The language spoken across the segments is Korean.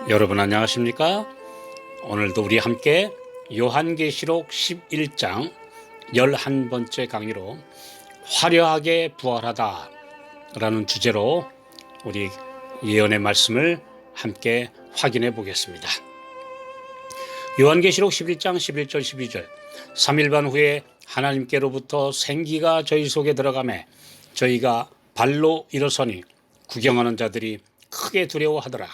여러분 안녕하십니까? 오늘도 우리 함께 요한계시록 11장 11번째 강의로 화려하게 부활하다 라는 주제로 우리 예언의 말씀을 함께 확인해 보겠습니다. 요한계시록 11장 11절 12절 3일반 후에 하나님께로부터 생기가 저희 속에 들어가매 저희가 발로 일어서니 구경하는 자들이 크게 두려워하더라.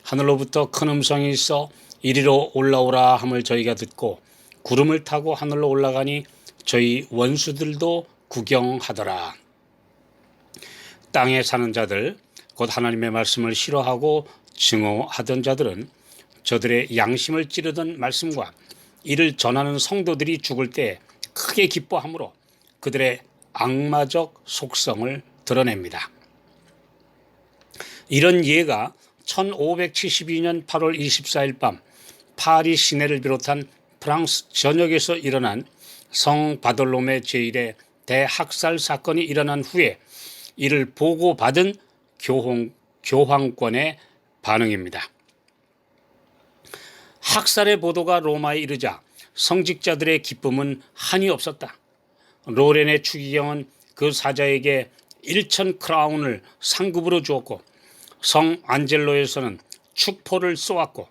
하늘로부터 큰 음성이 있어 이리로 올라오라 함을 저희가 듣고 구름을 타고 하늘로 올라가니 저희 원수들도 구경하더라. 땅에 사는 자들, 곧 하나님의 말씀을 싫어하고 증오하던 자들은 저들의 양심을 찌르던 말씀과 이를 전하는 성도들이 죽을 때 크게 기뻐함으로 그들의 악마적 속성을 드러냅니다. 이런 예가 1572년 8월 24일 밤 파리 시내를 비롯한 프랑스 전역에서 일어난 성 바돌로메 제1의 대학살 사건이 일어난 후에 이를 보고받은 교황권의 반응입니다. 학살의 보도가 로마에 이르자 성직자들의 기쁨은 한이 없었다. 로렌의 추기경은 그 사자에게 1,000 크라운을 상급으로 주었고 성 안젤로에서는 축포를 쏘았고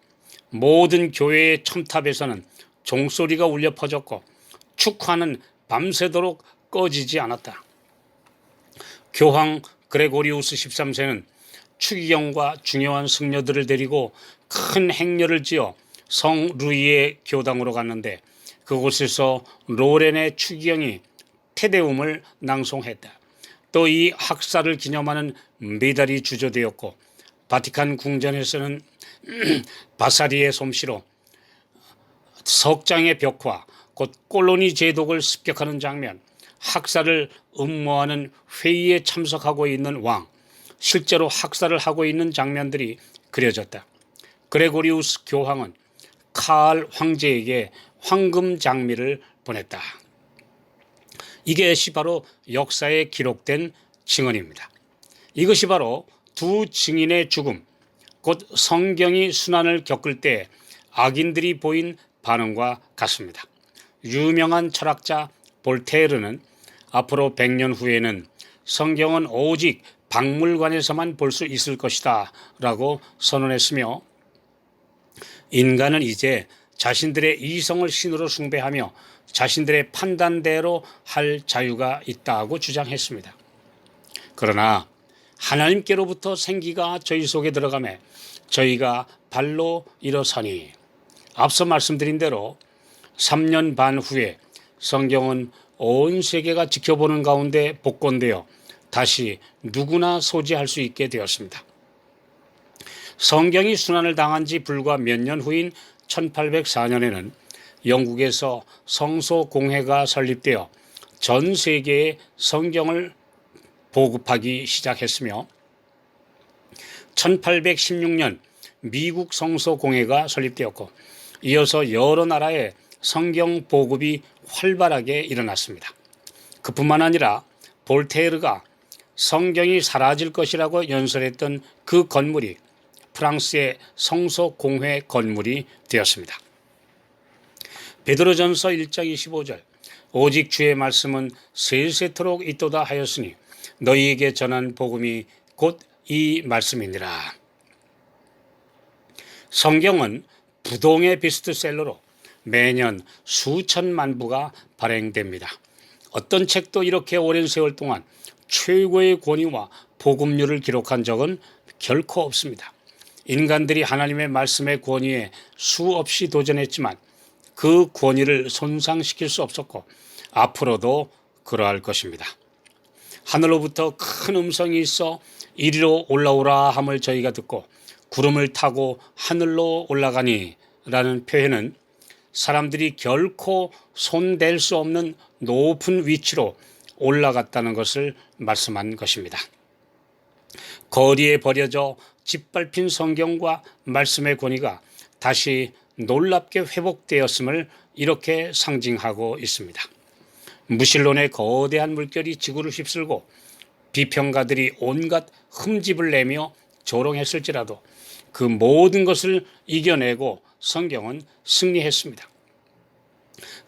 모든 교회의 첨탑에서는 종소리가 울려 퍼졌고 축화는 밤새도록 꺼지지 않았다. 교황 그레고리우스 13세는 추기경과 중요한 승려들을 데리고 큰 행렬을 지어 성 루이의 교당으로 갔는데 그곳에서 로렌의 추기경이 테데움을 낭송했다. 또 이 학살을 기념하는 메달이 주조되었고 바티칸 궁전에서는 바사리의 솜씨로 석장의 벽화, 곧 콜로니 제독을 습격하는 장면, 학살을 음모하는 회의에 참석하고 있는 왕, 실제로 학살을 하고 있는 장면들이 그려졌다. 그레고리우스 교황은 칼 황제에게 황금 장미를 보냈다. 이것이 바로 역사에 기록된 증언입니다. 이것이 바로 두 증인의 죽음, 곧 성경이 순환을 겪을 때 악인들이 보인 반응과 같습니다. 유명한 철학자 볼테르는 앞으로 100년 후에는 성경은 오직 박물관에서만 볼 수 있을 것이다 라고 선언했으며 인간은 이제 자신들의 이성을 신으로 숭배하며 자신들의 판단대로 할 자유가 있다고 주장했습니다. 그러나 하나님께로부터 생기가 저희 속에 들어가매 저희가 발로 일어서니 앞서 말씀드린 대로 3년 반 후에 성경은 온 세계가 지켜보는 가운데 복권되어 다시 누구나 소지할 수 있게 되었습니다. 성경이 순환을 당한 지 불과 몇 년 후인 1804년에는 영국에서 성소공회가 설립되어 전 세계에 성경을 보급하기 시작했으며 1816년 미국 성소공회가 설립되었고 이어서 여러 나라의 성경 보급이 활발하게 일어났습니다. 그뿐만 아니라 볼테르가 성경이 사라질 것이라고 연설했던 그 건물이 프랑스의 성소공회 건물이 되었습니다. 베드로전서 1장 25절 오직 주의 말씀은 세세토록 있도다 하였으니 너희에게 전한 복음이 곧 이 말씀이니라. 성경은 부동의 베스트셀러로 매년 수천만 부가 발행됩니다. 어떤 책도 이렇게 오랜 세월 동안 최고의 권위와 복음률을 기록한 적은 결코 없습니다. 인간들이 하나님의 말씀의 권위에 수없이 도전했지만 그 권위를 손상시킬 수 없었고 앞으로도 그러할 것입니다. 하늘로부터 큰 음성이 있어 이리로 올라오라 함을 저희가 듣고 구름을 타고 하늘로 올라가니 라는 표현은 사람들이 결코 손댈 수 없는 높은 위치로 올라갔다는 것을 말씀한 것입니다. 거리에 버려져 짓밟힌 성경과 말씀의 권위가 다시 놀랍게 회복되었음을 이렇게 상징하고 있습니다. 무신론의 거대한 물결이 지구를 휩쓸고 비평가들이 온갖 흠집을 내며 조롱했을지라도 그 모든 것을 이겨내고 성경은 승리했습니다.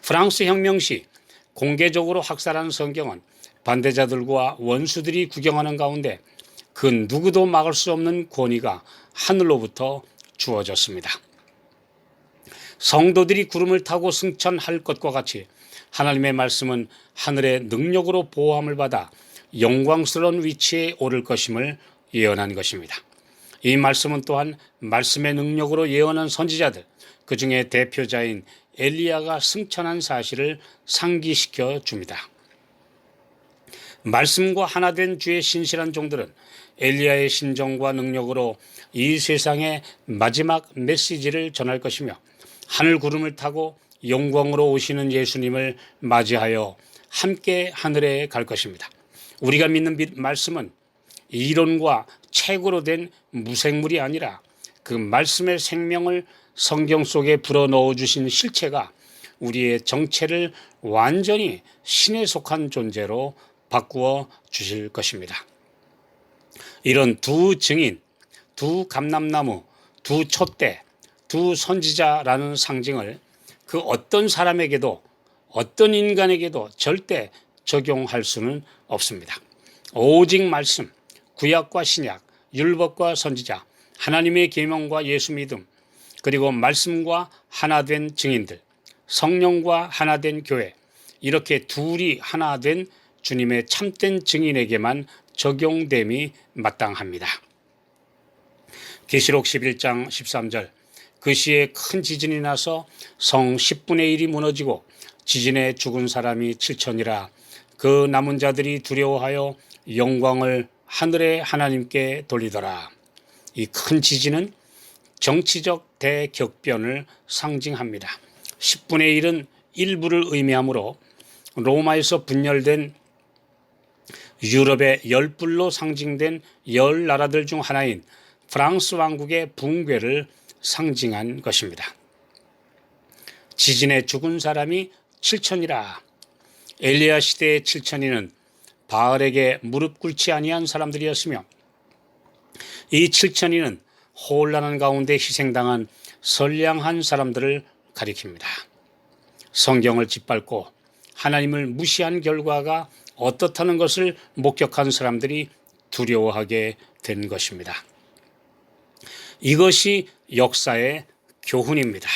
프랑스 혁명 시 공개적으로 학살한 성경은 반대자들과 원수들이 구경하는 가운데 그 누구도 막을 수 없는 권위가 하늘로부터 주어졌습니다. 성도들이 구름을 타고 승천할 것과 같이 하나님의 말씀은 하늘의 능력으로 보호함을 받아 영광스러운 위치에 오를 것임을 예언한 것입니다. 이 말씀은 또한 말씀의 능력으로 예언한 선지자들, 그 중에 대표자인 엘리야가 승천한 사실을 상기시켜 줍니다. 말씀과 하나 된 주의 신실한 종들은 엘리야의 신정과 능력으로 이 세상의 마지막 메시지를 전할 것이며 하늘 구름을 타고 영광으로 오시는 예수님을 맞이하여 함께 하늘에 갈 것입니다. 우리가 믿는 말씀은 이론과 책으로 된 무생물이 아니라 그 말씀의 생명을 성경 속에 불어넣어 주신 실체가 우리의 정체를 완전히 신에 속한 존재로 바꾸어 주실 것입니다. 이런 두 증인, 두 감람나무, 두 촛대, 두 선지자라는 상징을 그 어떤 사람에게도 어떤 인간에게도 절대 적용할 수는 없습니다. 오직 말씀, 구약과 신약, 율법과 선지자, 하나님의 계명과 예수 믿음, 그리고 말씀과 하나 된 증인들, 성령과 하나 된 교회, 이렇게 둘이 하나 된 주님의 참된 증인에게만 적용됨이 마땅합니다. 계시록 11장 13절, 그 시에 큰 지진이 나서 성 10분의 1이 무너지고 지진에 죽은 사람이 7천이라. 그 남은 자들이 두려워하여 영광을 하늘의 하나님께 돌리더라. 이 큰 지진은 정치적 대격변을 상징합니다. 10분의 1은 일부를 의미하므로 로마에서 분열된 유럽의 열불로 상징된 10나라들 중 하나인 프랑스 왕국의 붕괴를 상징한 것입니다. 지진에 죽은 사람이 7천이라. 엘리야 시대의 7천이는 바알에게 무릎 꿇지 아니한 사람들이었으며 이 7천이는 혼란한 가운데 희생당한 선량한 사람들을 가리킵니다. 성경을 짓밟고 하나님을 무시한 결과가 어떻다는 것을 목격한 사람들이 두려워하게 된 것입니다. 이것이 역사의 교훈입니다.